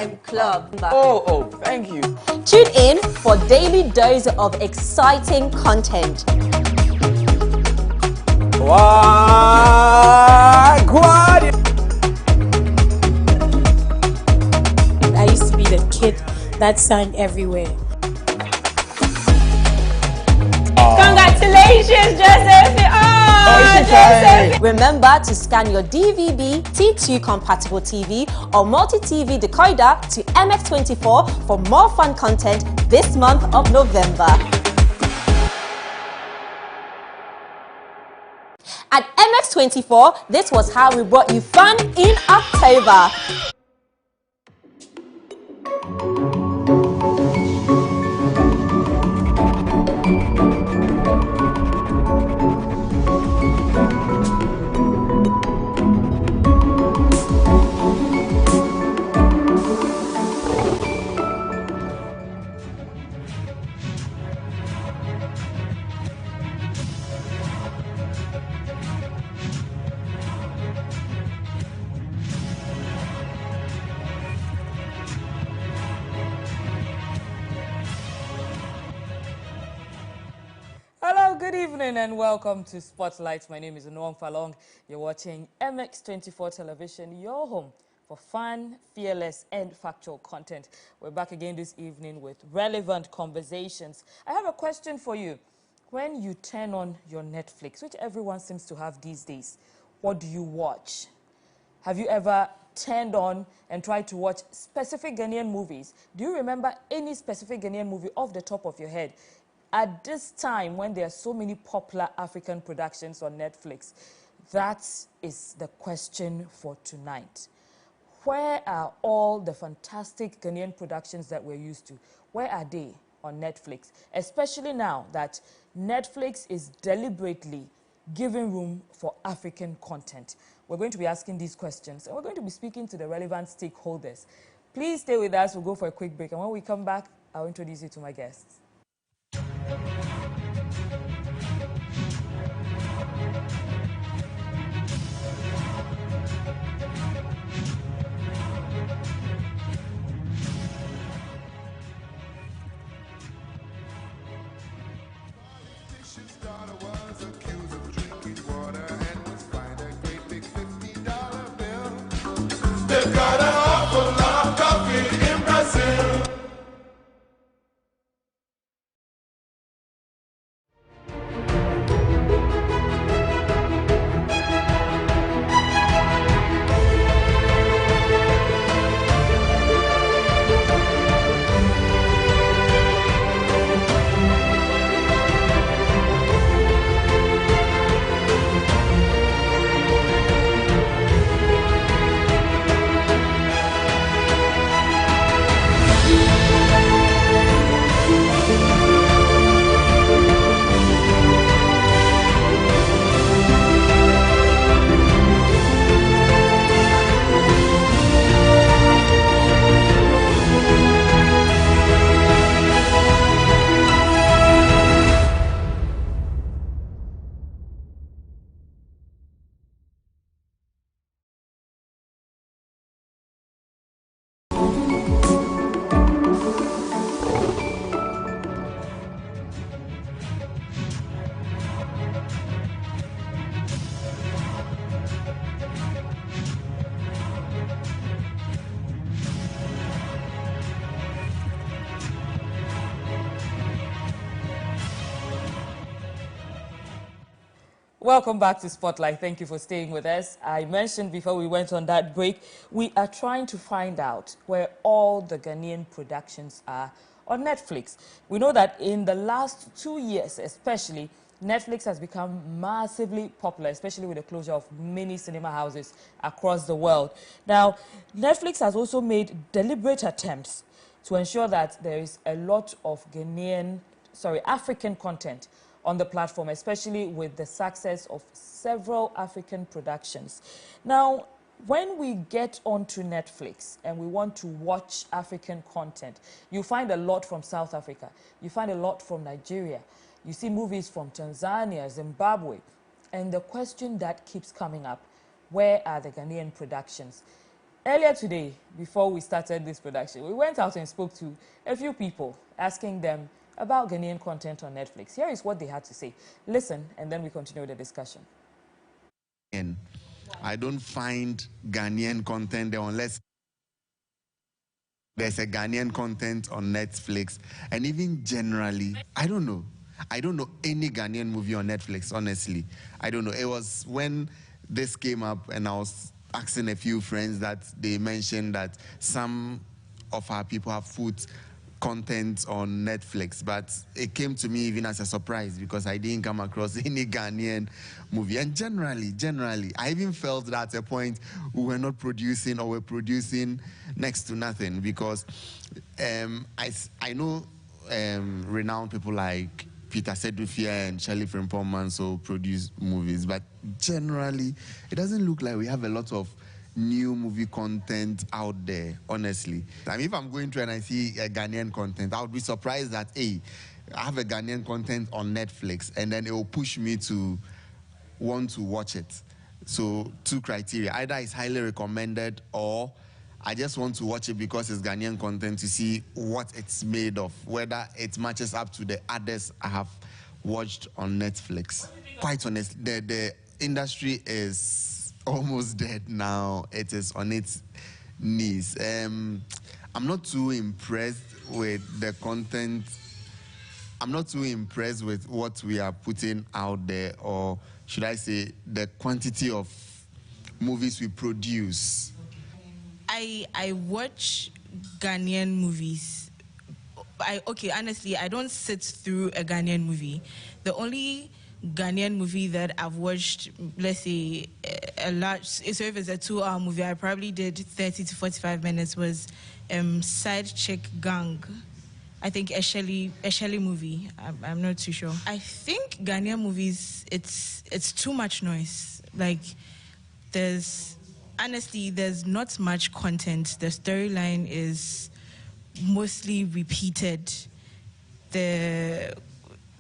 Time Club. Oh, thank you. Tune in for daily dose of exciting content. I used to be the kid that sang everywhere. Congratulations, Josephine! Josephine! Remember to scan your DVB T2 compatible TV or multi-TV decoder to MX24 for more fun content this month of November. At MX24, this was how we brought you fun in October. Hello, good evening and welcome to Spotlight. My name is Noam Falong. You're watching MX24 Television, your home for fun, fearless and factual content. We're back again this evening with relevant conversations. I have a question for you. When you turn on your Netflix, which everyone seems to have these days, what do you watch? Have you ever turned on and tried to watch specific Ghanaian movies? Do you remember any specific Ghanaian movie off the top of your head? At this time, when there are so many popular African productions on Netflix, that is the question for tonight. Where are all the fantastic Ghanaian productions that we're used to? Where are they on Netflix? Especially now that Netflix is deliberately giving room for African content. We're going to be asking these questions, and we're going to be speaking to the relevant stakeholders. Please stay with us. We'll go for a quick break, and when we come back, I'll introduce you to my guests. Welcome back to Spotlight. Thank you for staying with us. I mentioned before we went on that break, we are trying to find out where all the Ghanaian productions are on Netflix. We know that in the last 2 years especially, Netflix has become massively popular, especially with the closure of many cinema houses across the world. Now, Netflix has also made deliberate attempts to ensure that there is a lot of African content on the platform, especially with the success of several African productions. Now, when we get onto Netflix and we want to watch African content, you find a lot from South Africa, you find a lot from Nigeria, you see movies from Tanzania, Zimbabwe, and the question that keeps coming up, where are the Ghanaian productions? Earlier today, before we started this production, we went out and spoke to a few people, asking them about Ghanaian content on Netflix. Here is what they had to say. Listen, and then we continue the discussion. And I don't find Ghanaian content there unless there's a Ghanaian content on Netflix. And even generally, I don't know any Ghanaian movie on Netflix, honestly. I don't know. It was when this came up and I was asking a few friends that they mentioned that some of our people have put content on Netflix, but it came to me even as a surprise because I didn't come across any Ghanaian movie. And generally, I even felt that at a point we were not producing or we're producing next to nothing because I know renowned people like Peter Sedufia and Charlie Frimpong so produce movies, but generally it doesn't look like we have a lot of new movie content out there, honestly. I mean, if I'm going to and I see a Ghanaian content, I would be surprised that, hey, I have a Ghanaian content on Netflix, and then it will push me to want to watch it. So, two criteria. Either it's highly recommended or I just want to watch it because it's Ghanaian content to see what it's made of, whether it matches up to the others I have watched on Netflix. Quite honestly, the industry is almost dead now. It is on its knees. I'm not too impressed with the content. I'm not too impressed with what we are putting out there, or should I say the quantity of movies we produce. I watch Ghanaian movies. Honestly, I don't sit through a Ghanaian movie. The only Ghanaian movie that I've watched, let's say, a large, so if it's a 2-hour movie, I probably did 30 to 45 minutes, was Side Chick Gang. I think a Shelley movie. I'm not too sure. I think Ghanaian movies, it's too much noise. Like, honestly, there's not much content. The storyline is mostly repeated. The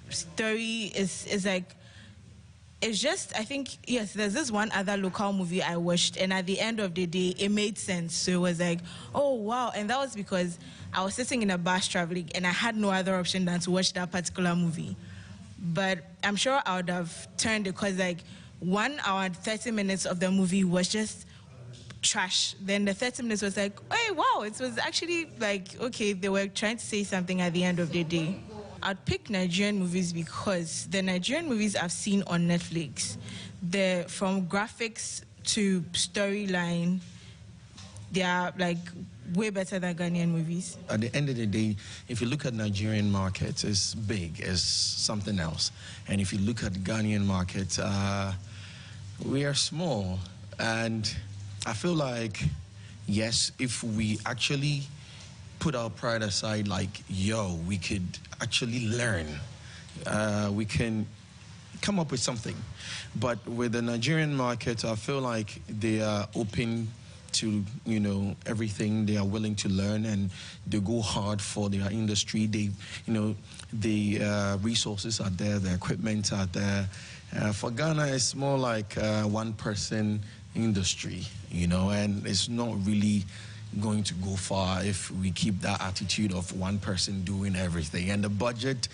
story is like, it's just, I think, yes, there's this one other local movie I watched, and at the end of the day, it made sense. So it was like, oh, wow. And that was because I was sitting in a bus traveling, and I had no other option than to watch that particular movie. But I'm sure I would have turned it because, like, 1 hour and 30 minutes of the movie was just trash. Then the 30 minutes was like, hey, wow, it was actually like, okay, they were trying to say something at the end of the day. I'd pick Nigerian movies because the Nigerian movies I've seen on Netflix, from graphics to storyline, they are like way better than Ghanaian movies. At the end of the day, if you look at Nigerian market, it's big, it's something else. And if you look at the Ghanaian market, we are small. And I feel like, yes, if we actually put our pride aside, like, yo, we could actually learn. We can come up with something. But with the Nigerian market, I feel like they are open to, you know, everything. They are willing to learn, and they go hard for their industry. They, you know, the resources are there, the equipment are there. For Ghana, it's more like one-person industry, you know, and it's not really going to go far if we keep that attitude of one person doing everything. And the budget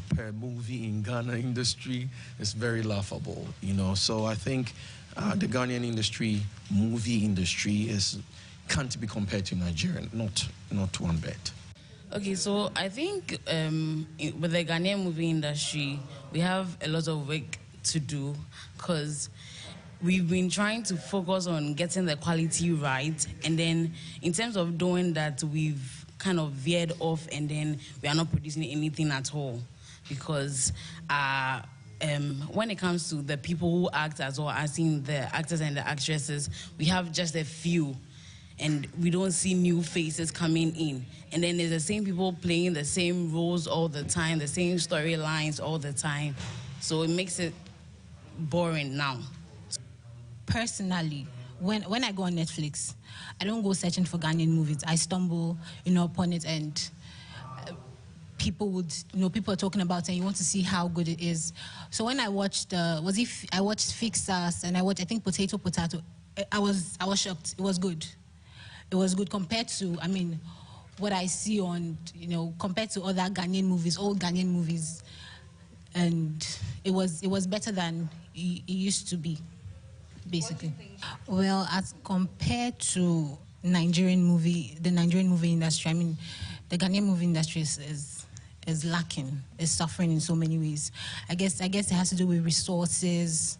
per movie in Ghana industry is very laughable, you know. So I think the Ghanaian industry, movie industry, can't be compared to Nigerian, not one bit. Okay, so I think with the Ghanaian movie industry, we have a lot of work to do because we've been trying to focus on getting the quality right, and then in terms of doing that, we've kind of veered off, and then we are not producing anything at all because when it comes to the people who act as well as in the actors and the actresses, we have just a few, and we don't see new faces coming in. And then there's the same people playing the same roles all the time, the same storylines all the time. So it makes it boring now. Personally, when I go on Netflix, I don't go searching for Ghanaian movies. I stumble, upon it, and people are talking about it, and you want to see how good it is. So when I watched, I watched Fix Us, and I think Potato. I was shocked. It was good. it was good compared to, I mean, what I see on, compared to other Ghanaian movies, old Ghanaian movies, and it was better than it used to be, basically. Well, as compared to the Nigerian movie industry, I mean, the Ghanaian movie industry is lacking, is suffering in so many ways. I guess it has to do with resources,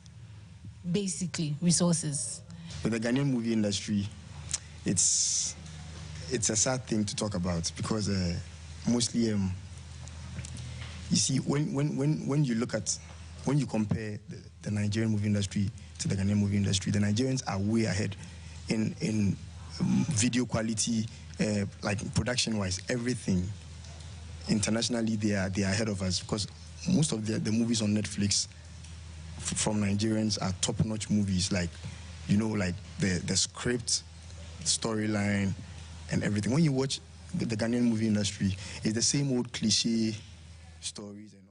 basically resources. With the Ghanaian movie industry, it's a sad thing to talk about because mostly, you see, when you compare the Nigerian movie industry to the Ghanaian movie industry, the Nigerians are way ahead in video quality, like production-wise, everything. Internationally, they are ahead of us because most of the movies on Netflix from Nigerians are top-notch movies, like, like the script, storyline, and everything. When you watch the Ghanaian movie industry, it's the same old cliche stories and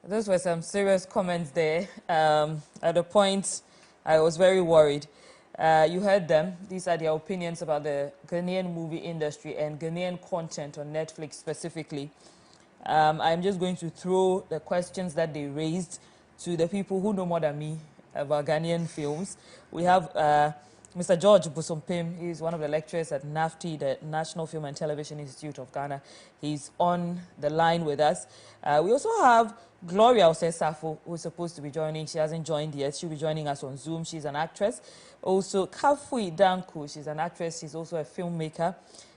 all. Those were some serious comments there. At the point, I was very worried. You heard them. These are their opinions about the Ghanaian movie industry and Ghanaian content on Netflix specifically. I'm just going to throw the questions that they raised to the people who know more than me about Ghanaian films. We have Mr. George Busompim. He's one of the lecturers at NAFTI, the National Film and Television Institute of Ghana. He's on the line with us. We also have Gloria Osesafo, who's supposed to be joining. She hasn't joined yet. She'll be joining us on Zoom. She's an actress. Also, Kafui Danku. She's an actress. She's also a filmmaker.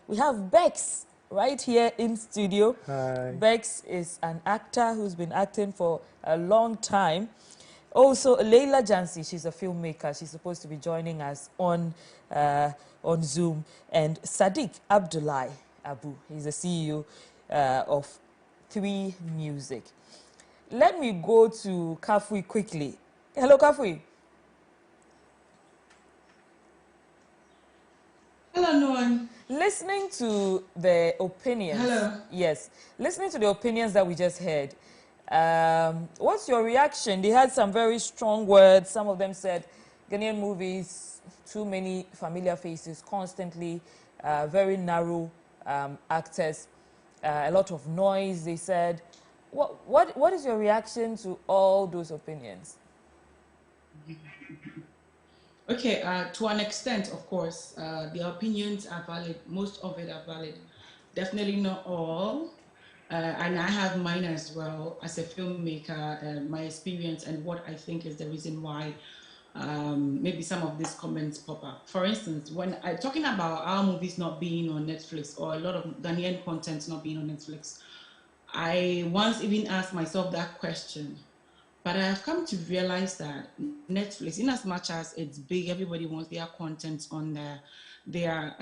We have Bex right here in studio. Hi. Bex is an actor who's been acting for a long time. Also, Leila Jansi, she's a filmmaker. She's supposed to be joining us on Zoom. And Sadiq Abdullahi Abu, he's the CEO of 3 Music. Let me go to Kafui quickly. Hello, Kafui. Hello, Noan. Listening to the opinions. Hello. Yes. Listening to the opinions that we just heard, what's your reaction? They had some very strong words. Some of them said Ghanaian movies, too many familiar faces constantly, very narrow actors, a lot of noise, they said. What is your reaction to all those opinions? Okay, to an extent, of course, the opinions are valid. Most of it are valid. Definitely not all. And I have mine as well as a filmmaker, my experience and what I think is the reason why maybe some of these comments pop up. For instance, when I'm talking about our movies not being on Netflix or a lot of Ghanaian content not being on Netflix, I once even asked myself that question. But I have come to realize that Netflix, in as much as it's big, everybody wants their content on their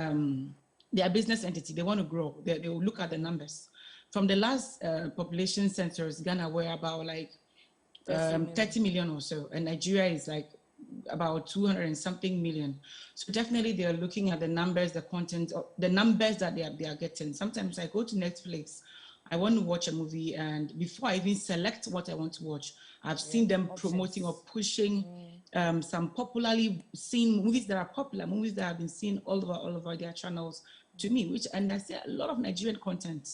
business entity. They want to grow. They will look at the numbers. From the last population census, Ghana were about like 30 million or so, and Nigeria is like about 200 and something million. So definitely they are looking at the numbers, the content, the numbers that they are getting. Sometimes I go to Netflix, I want to watch a movie, and before I even select what I want to watch, I've seen them promoting or pushing some popularly seen movies that are popular, movies that have been seen all over their channels to me, and I see a lot of Nigerian content.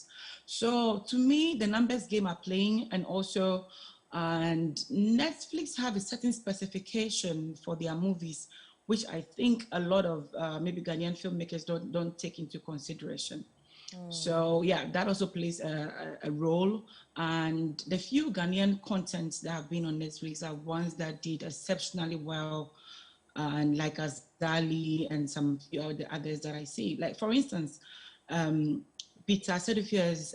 So to me, the numbers game are playing, and also, and Netflix have a certain specification for their movies, which I think a lot of maybe Ghanaian filmmakers don't take into consideration. So yeah, that also plays a role. And the few Ghanaian contents that have been on Netflix are ones that did exceptionally well, and like Azali and some few of the others that I see. Like for instance, Peter Sedifier's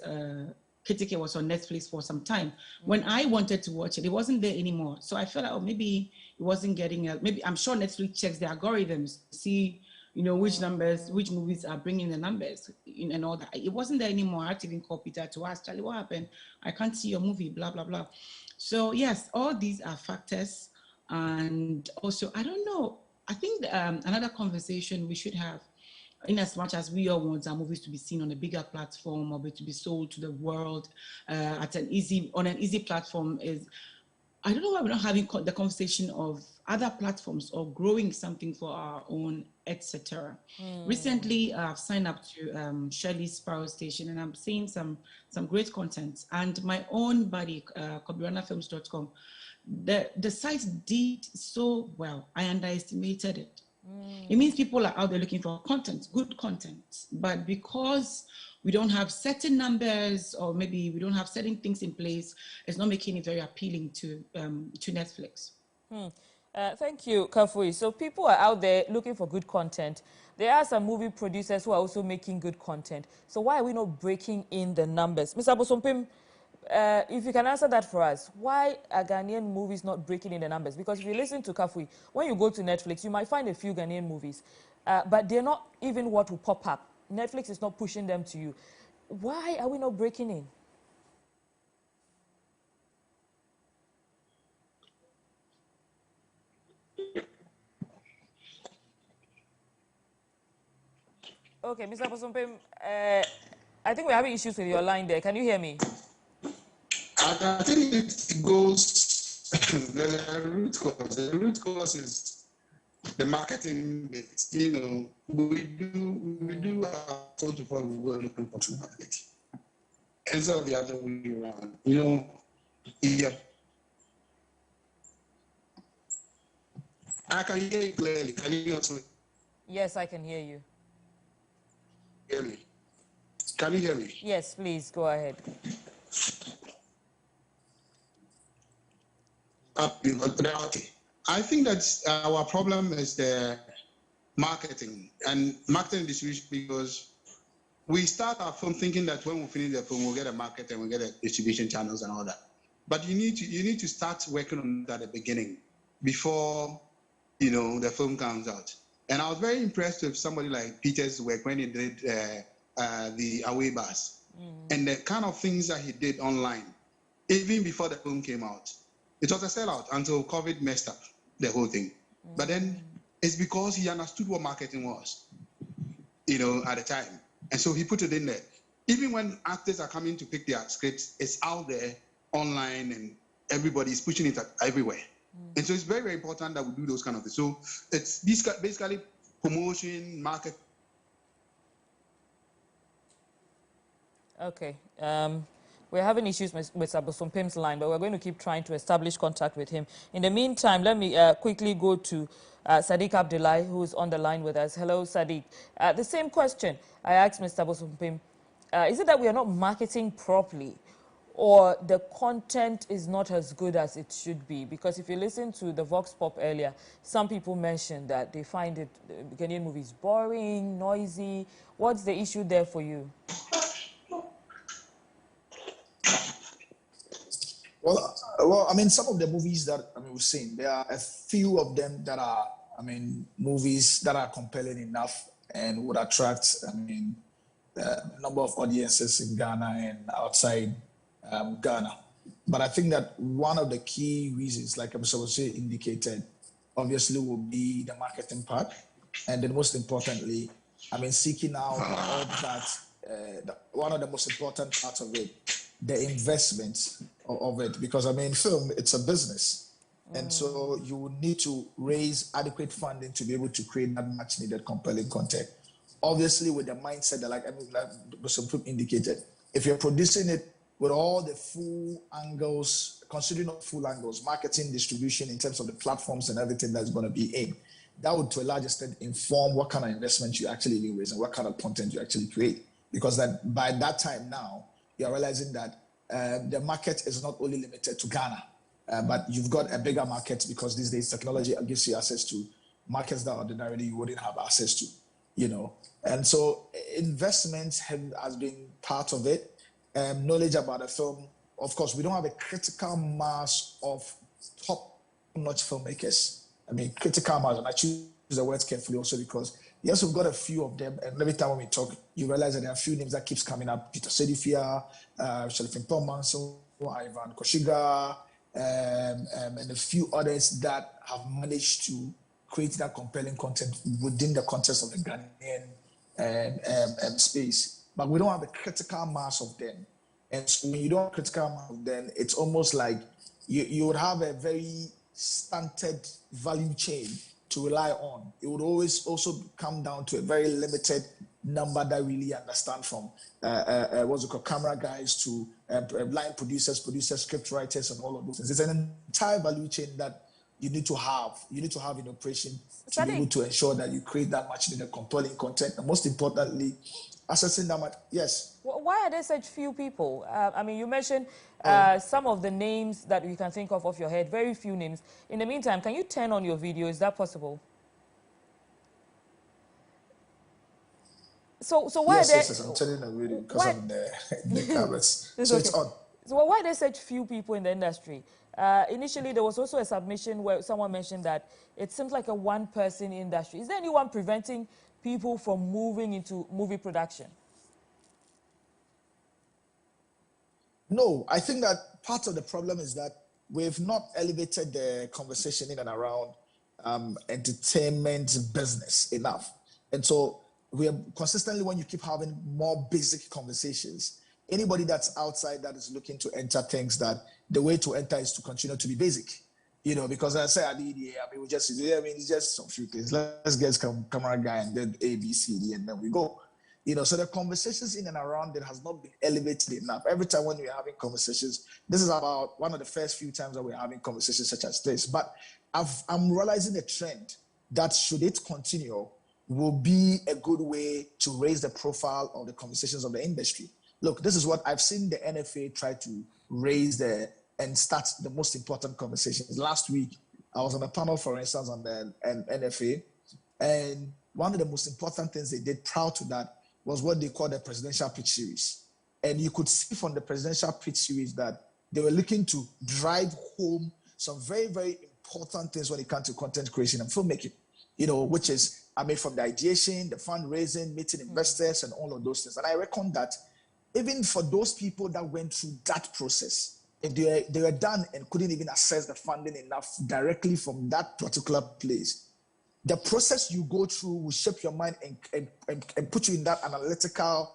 Kitike was on Netflix for some time. When I wanted to watch it, it wasn't there anymore. So I felt like, oh, maybe it wasn't getting, maybe I'm sure Netflix checks the algorithms to see, which numbers, which movies are bringing the numbers and all that. It wasn't there anymore. I had to even call Peter to ask, Charlie, what happened? I can't see your movie, blah, blah, blah. So yes, all these are factors. And also, I don't know, I think another conversation we should have, in as much as we all want our movies to be seen on a bigger platform or to be sold to the world on an easy platform, is I don't know why we're not having the conversation of other platforms or growing something for our own etc. Recently, I've signed up to Shirley Sparrow Station, and I'm seeing some great content. And my own body, kobiranafilms.com, the site did so well. I underestimated it. It means people are out there looking for content, good content, but because we don't have certain numbers, or maybe we don't have certain things in place, it's not making it very appealing to Netflix. Thank you, Kafui. So people are out there looking for good content. There are some movie producers who are also making good content. So why are we not breaking in the numbers? Mr. Bosompim, if you can answer that for us, why are Ghanaian movies not breaking in the numbers? Because if you listen to Kafui, when you go to Netflix, you might find a few Ghanaian movies, but they're not even what will pop up. Netflix is not pushing them to you. Why are we not breaking in? Okay, Mr. Bosompim, I think we're having issues with your line there. Can you hear me? I think it goes, the root cause. The root cause is the marketing bit. You know, we do our sort of what we were looking for to market. Instead of the other way around. You know, yeah. I can hear you clearly. Can you also Yes, I can hear you. hear me? Can you hear me? Yes, please, go ahead. Okay. I think that our problem is the marketing and marketing distribution, because we start our film thinking that when we finish the film, we'll get a market and we'll get a distribution channels and all that. But you need to start working on that at the beginning before, you know, the film comes out. And I was very impressed with somebody like Peter's work when he did the Away Bus and the kind of things that he did online, even before the film came out. It was a sellout until COVID messed up the whole thing. But then it's because he understood what marketing was, you know, at the time. And so he put it in there. Even when actors are coming to pick their scripts, it's out there online and everybody's pushing it everywhere. And so it's very, very important that we do those kind of things. So it's basically promotion, market. Okay. We're having issues with Abosompim's line, but we're going to keep trying to establish contact with him. In the meantime, let me quickly go to Sadiq Abdullahi, who is on the line with us. Hello, Sadiq. The same question I asked Mr. Abosompim. Is it that we are not marketing properly, or the content is not as good as it should be? Because if you listen to the Vox Pop earlier, some people mentioned that they find it, Ghanaian movies boring, noisy. What's the issue there for you? Well, I mean, some of the movies that we've seen, there are a few of them that are, movies that are compelling enough and would attract, a number of audiences in Ghana and outside Ghana. But I think that one of the key reasons, like Mr. Wose indicated, obviously will be the marketing part, and then most importantly, seeking out all that. One of the most important parts of it, the investment of it, because film, it's a business, and so you will need to raise adequate funding to be able to create that much needed compelling content. Obviously, with the mindset that, like some people indicated, if you're producing it with all the full angles, considering all full angles, marketing, distribution, in terms of the platforms and everything that's going to be in, that would to a large extent inform what kind of investment you actually raise and what kind of content you actually create. Because that by that time now, you're realizing that the market is not only limited to Ghana, but you've got a bigger market, because these days technology gives you access to markets that ordinarily you wouldn't have access to, you know. And so investment has been part of it. Knowledge about the film. Of course, we don't have a critical mass of top-notch filmmakers. Critical mass, and I choose the words carefully also because, yes, we've got a few of them, and every time when we talk, you realize that there are a few names that keeps coming up. Peter Sedifia, Shelfin Pomanso, Ivan Koshiga, and a few others that have managed to create that compelling content within the context of the Ghanaian space. But we don't have a critical mass of them. And so when you don't have a critical mass of them, it's almost like you would have a very stunted value chain to rely on. It would always also come down to a very limited number that really understand from what's it called, camera guys to line producers, script writers, and all of those things. It's an entire value chain that you need to have. You need to have in operation to be able to ensure that you create that much needed compelling content, and most importantly, assessing that much. Yes. Why are there such few people? I mean, you mentioned some of the names that you can think of off your head, very few names. In the meantime, can you turn on your video? Is that possible? So why are there... Yes, I'm turning the video because I'm in the cameras. So okay. it's on. So why are there such few people in the industry? Initially, there was also a submission where someone mentioned that it seems like a one-person industry. Is there anyone preventing people from moving into movie production? No, I think that part of the problem is that we've not elevated the conversation in and around entertainment business enough. And so we are consistently, when you keep having more basic conversations, anybody that's outside that is looking to enter thinks that the way to enter is to continue to be basic. You know, because I say, it's just some few things. Let's get some camera guy and then A, B, C, D, and then we go. You know, so the conversations in and around it has not been elevated enough. Every time when we're having conversations, this is about one of the first few times that we're having conversations such as this. But I'm realizing a trend that, should it continue, will be a good way to raise the profile of the conversations of the industry. Look, this is what I've seen the NFA try to raise and start the most important conversations. Last week, I was on a panel, for instance, on the NFA, and one of the most important things they did prior to that was what they call the presidential pitch series. And you could see from the presidential pitch series that they were looking to drive home some very, very important things when it comes to content creation and filmmaking, you know, which is, I mean, from the ideation, the fundraising, meeting investors, and all of those things. And I reckon that even for those people that went through that process, if they were done and couldn't even access the funding enough directly from that particular place, the process you go through will shape your mind and put you in that analytical,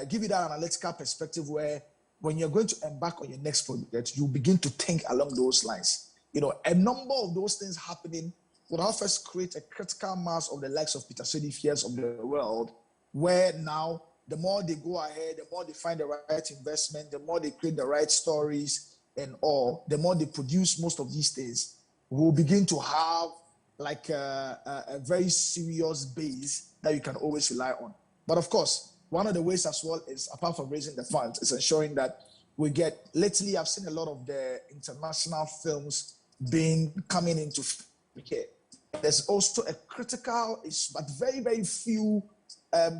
give you that analytical perspective where when you're going to embark on your next project, you begin to think along those lines. You know, a number of those things happening will help us create a critical mass of the likes of Peter Sedifiers of the world, where now the more they go ahead, the more they find the right investment, the more they create the right stories and all, the more they produce most of these things, we'll begin to have like a very serious base that you can always rely on. But of course, one of the ways as well is, apart from raising the funds, is ensuring that we get, lately I've seen a lot of the international films coming into here. There's also a critical, but very, very few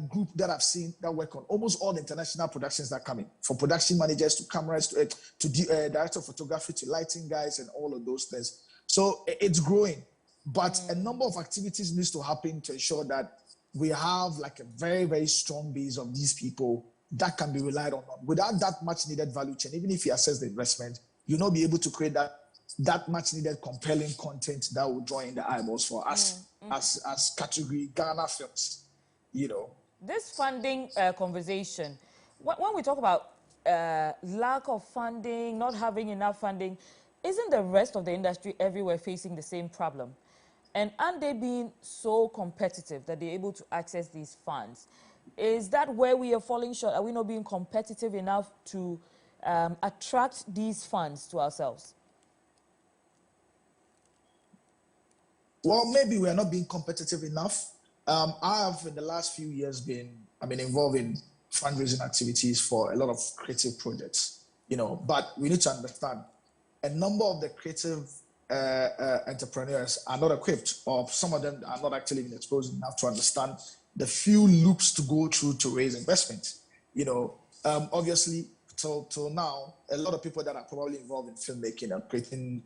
group that I've seen that work on almost all the international productions that come in, from production managers to cameras to director of photography to lighting guys and all of those things. So it's growing. But a number of activities needs to happen to ensure that we have like a very, very strong base of these people that can be relied on. Without that much needed value chain, even if you assess the investment, you'll not be able to create that much needed compelling content that will draw in the eyeballs for us as category Ghana films, you know. This funding conversation, when we talk about lack of funding, not having enough funding, isn't the rest of the industry everywhere facing the same problem? And aren't they being so competitive that they're able to access these funds? Is that where we are falling short? Are we not being competitive enough to attract these funds to ourselves? Well, maybe we are not being competitive enough. I have, in the last few years, been involved in fundraising activities for a lot of creative projects, you know, but we need to understand a number of the creative entrepreneurs are not equipped, or some of them are not actually even exposed enough to understand the few loops to go through to raise investment. You know, obviously, till now, a lot of people that are probably involved in filmmaking and creating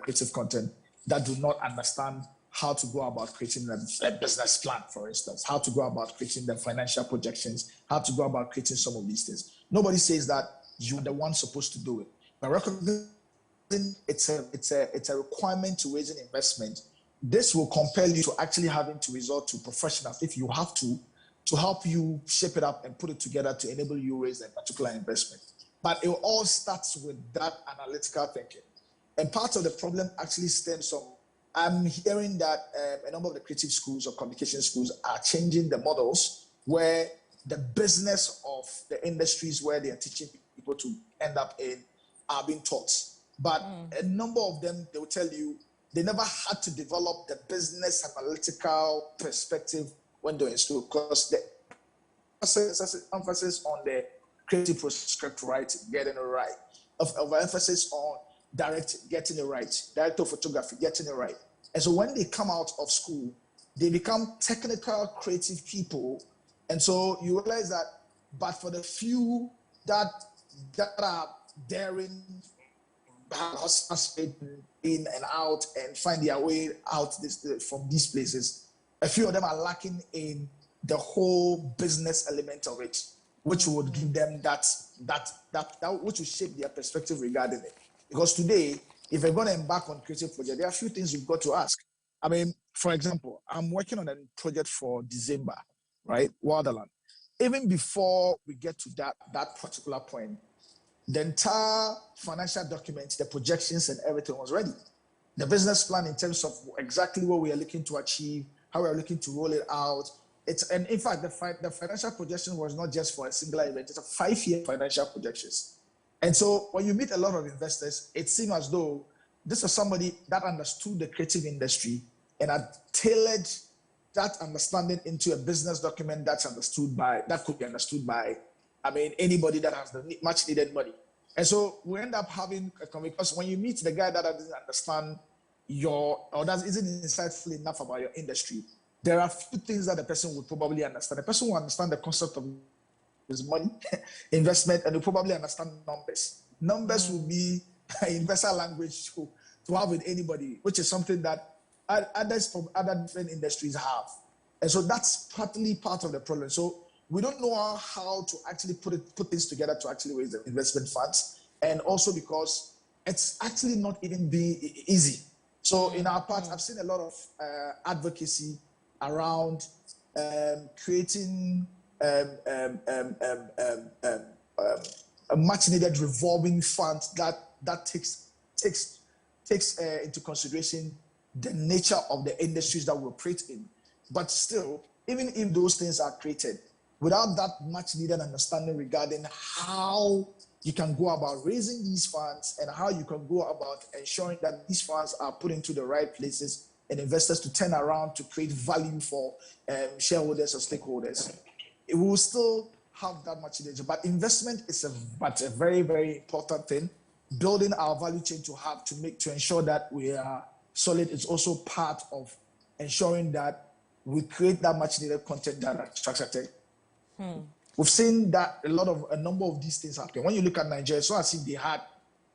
creative content that do not understand how to go about creating a business plan, for instance, how to go about creating the financial projections, how to go about creating some of these things. Nobody says that you're the one supposed to do it. But recognizing it's a requirement to raise an investment, this will compel you to actually having to resort to professionals, if you have to help you shape it up and put it together to enable you raise a particular investment. But it all starts with that analytical thinking. And part of the problem actually stems from I'm hearing that a number of the creative schools or communication schools are changing the models where the business of the industries where they are teaching people to end up in are being taught. But a number of them, they will tell you they never had to develop the business analytical perspective when they're in school because the emphasis on the creative process, script writing, getting it right, of emphasis on getting it right, director of photography, getting it right. And so when they come out of school, they become technical, creative people. And so you realize that, but for the few that are daring, in and out and find their way out from these places, a few of them are lacking in the whole business element of it, which would give them that which will shape their perspective regarding it. Because today, if you're going to embark on creative project, there are a few things you've got to ask. I mean, for example, I'm working on a project for December, right? Wonderland. Even before we get to that particular point, the entire financial documents, the projections and everything was ready. The business plan in terms of exactly what we are looking to achieve, how we are looking to roll it out. And in fact, the financial projection was not just for a single event, it's a 5-year financial projections. And so when you meet a lot of investors, it seems as though this is somebody that understood the creative industry and had tailored that understanding into a business document that could be understood by, I mean, anybody that has the much needed money. And so we end up having because when you meet the guy that doesn't understand that isn't insightful enough about your industry, there are a few things that the person would probably understand. The person will understand the concept of his money, investment, and will probably understand numbers. Numbers will be investor language to have with anybody, which is something that others from other different industries have. And so that's partly part of the problem. So we don't know how to actually put things together to actually raise the investment funds. And also because it's actually not even be easy. So in our part, I've seen a lot of advocacy around creating a much needed revolving fund that takes into consideration the nature of the industries that we operate in. But still, even if those things are created, without that much needed understanding regarding how you can go about raising these funds and how you can go about ensuring that these funds are put into the right places and investors to turn around to create value for shareholders or stakeholders, it will still have that much needed. But investment is a very, very important thing. Building our value chain to ensure that we are solid is also part of ensuring that we create that much needed content that attracts attention. We've seen that a number of these things happen. When you look at Nigeria, so as if they had,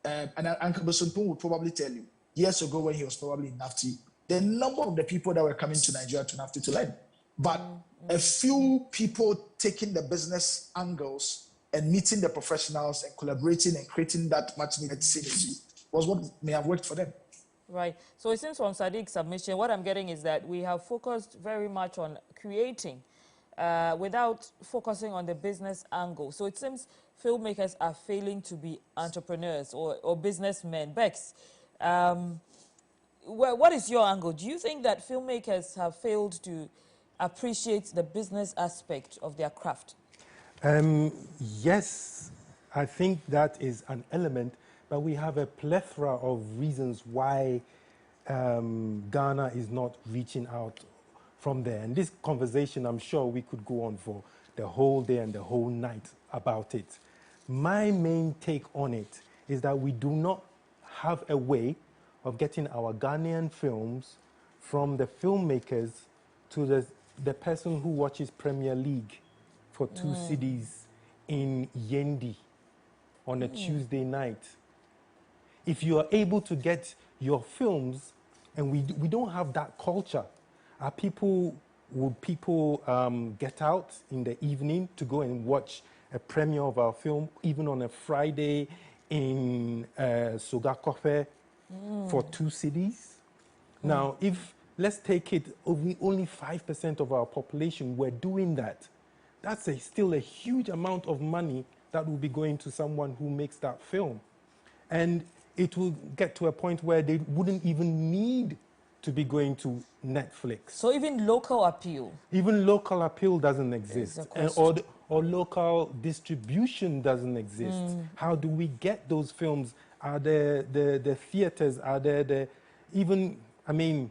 and Uncle Bosunpun would probably tell you, years ago when he was probably in NAFTI, the number of the people that were coming to Nigeria to NAFTI to learn. But a few people taking the business angles and meeting the professionals and collaborating and creating that much needed synergy was what may have worked for them. Right. So it seems from Sadiq's submission, what I'm getting is that we have focused very much on creating without focusing on the business angle. So it seems filmmakers are failing to be entrepreneurs or businessmen. Bex, what is your angle? Do you think that filmmakers have failed to appreciate the business aspect of their craft? Yes, I think that is an element, but we have a plethora of reasons why Ghana is not reaching out from there. And this conversation, I'm sure we could go on for the whole day and the whole night about it. My main take on it is that we do not have a way of getting our Ghanaian films from the filmmakers to the person who watches Premier League for 2 cedis in Yendi on a Tuesday night. If you are able to get your films, and we don't have that culture, would people get out in the evening to go and watch a premiere of our film, even on a Friday in Sogakofe for 2 cedis? Now, let's take it, only 5% of our population were doing that. That's still a huge amount of money that will be going to someone who makes that film. And it will get to a point where they wouldn't even need to be going to Netflix. So even local appeal? Even local appeal doesn't exist. Or local distribution doesn't exist. How do we get those films? Are there the theaters? Are there the, even, I mean,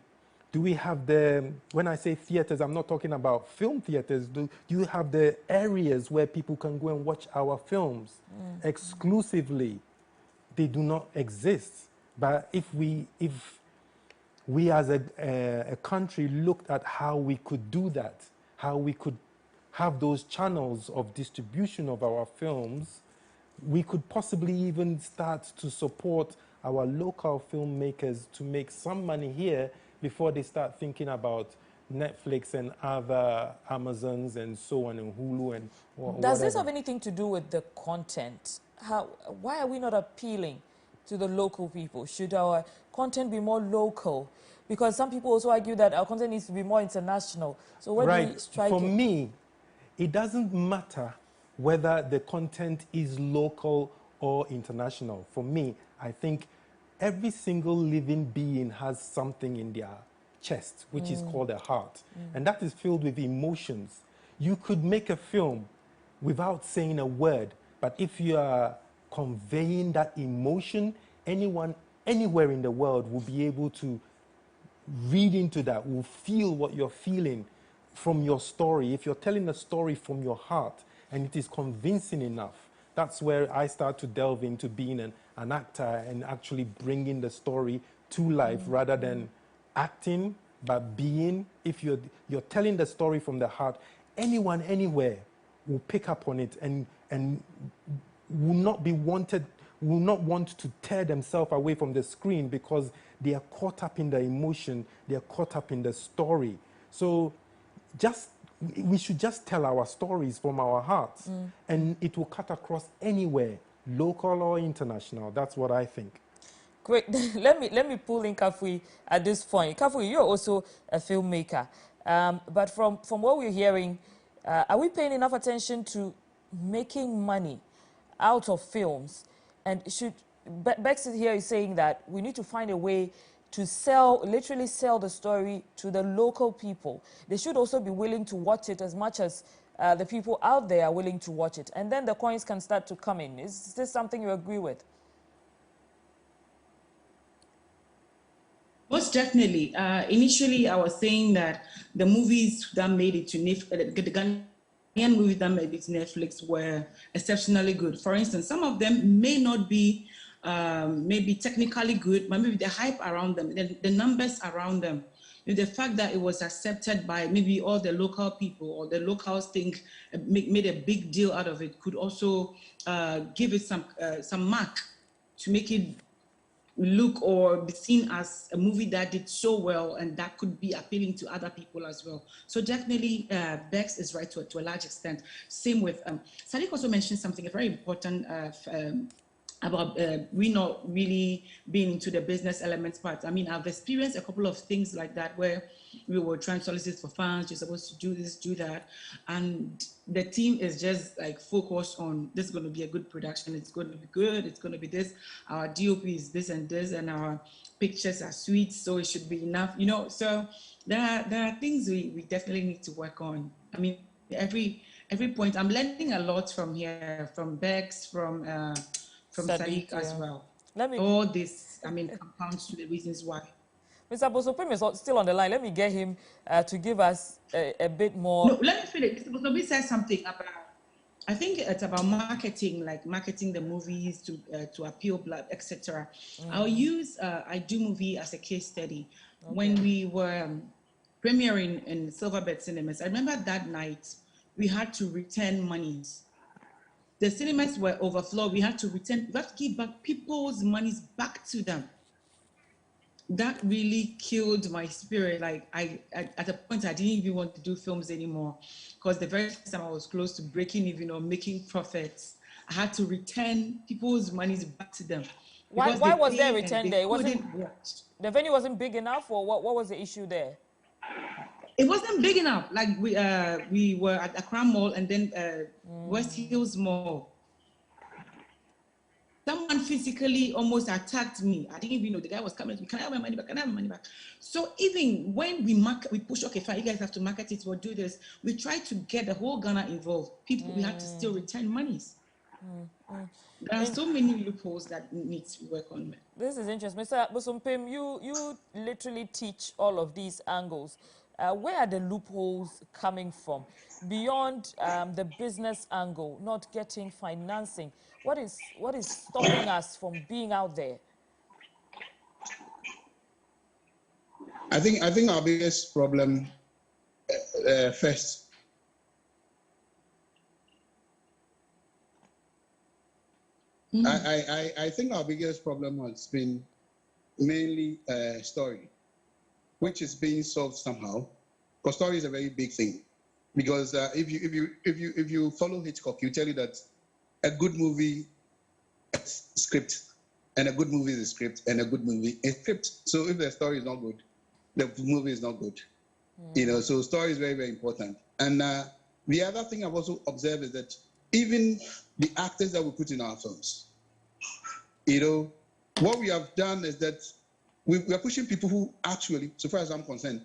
do we have the, when I say theaters, I'm not talking about film theaters. Do you have the areas where people can go and watch our films exclusively? They do not exist. But if we as a country looked at how we could do that, how we could have those channels of distribution of our films, we could possibly even start to support our local filmmakers to make some money here before they start thinking about Netflix and other Amazons and so on, and Hulu and Does whatever. this have anything to do with the content? Why are we not appealing to the local people? Should our content be more local? Because some people also argue that our content needs to be more international. So where do we strike For it? me, it doesn't matter whether the content is local or international. For me, I think every single living being has something in their chest, which is called a heart. And that is filled with emotions. You could make a film without saying a word, but if you are conveying that emotion, anyone, anywhere in the world will be able to read into that, will feel what you're feeling from your story. If you're telling a story from your heart and it is convincing enough, that's where I start to delve into being an actor and actually bringing the story to life rather than acting, but being. If you're telling the story from the heart, anyone, anywhere will pick up on it and will not want to tear themselves away from the screen because they are caught up in the emotion, they are caught up in the story. So we should just tell our stories from our hearts, and it will cut across anywhere, local or international. That's what I think. Great. let me pull in Kafui at this point. Kafui, you're also a filmmaker. But from what we're hearing, are we paying enough attention to making money out of films? And Bex here is saying that we need to find a way to literally sell the story to the local people. They should also be willing to watch it as much as the people out there are willing to watch it. And then the coins can start to come in. Is this something you agree with? Most definitely. Initially, I was saying that the movies that made it to Netflix, the Ghanaian movies that made it to Netflix were exceptionally good. For instance, some of them may not be maybe technically good, but maybe the hype around them, the numbers around them, the fact that it was accepted by maybe all the local people or the locals think made a big deal out of it could also give it some mark to make it look or be seen as a movie that did so well and that could be appealing to other people as well. So definitely Bex is right to a large extent. Same with, Sadiq also mentioned something very important about we not really being into the business elements part. I mean, I've experienced a couple of things like that where we were trying to solicit for funds, you're supposed to do this, do that. And the team is just like focused on this is going to be a good production, it's going to be good, it's going to be this, our DOP is this and this, and our pictures are sweet, so it should be enough, you know. So there are things we definitely need to work on. I mean, every point, I'm learning a lot from here, from Bex, from Sadiq as well. All this, I mean, compounds to the reasons why. Mr. Bosopim is still on the line. Let me get him to give us a bit more. No, let me finish. Mr. Bosopim said something about, I think it's about marketing, like marketing the movies to appeal, etc. I do movie as a case study. Okay. When we were premiering in Silverbird Cinemas, I remember that night we had to return monies. The cinemas were overflowed. We had to give back people's monies back to them. That really killed my spirit. Like at a point, I didn't even want to do films anymore because the very first time I was close to breaking even or making profits, I had to return people's monies back to them. Why was there a return there? The venue wasn't big enough, or what was the issue there? It wasn't big enough. Like we were at Accra Mall and then West Hills Mall. Someone physically almost attacked me. I didn't even know the guy was coming to me. Can I have my money back? Can I have my money back? So even when we push, okay, fine, you guys have to market it, we'll do this. We try to get the whole Ghana involved. People, we have to still return monies. There are so many loopholes that need to work on. This is interesting. Mr. Bosumpim, you literally teach all of these angles. Where are the loopholes coming from? Beyond the business angle, not getting financing, what is stopping us from being out there? I think our biggest problem first. I think our biggest problem has been mainly story, which is being solved somehow. Because story is a very big thing. Because if you follow Hitchcock, you tell you that a good movie is script, and a good movie is a script, and a good movie is script. So if the story is not good, the movie is not good. You know, so story is very, very important. And the other thing I've also observed is that even the actors that we put in our films, you know, what we have done is that we are pushing people who actually, so far as I'm concerned,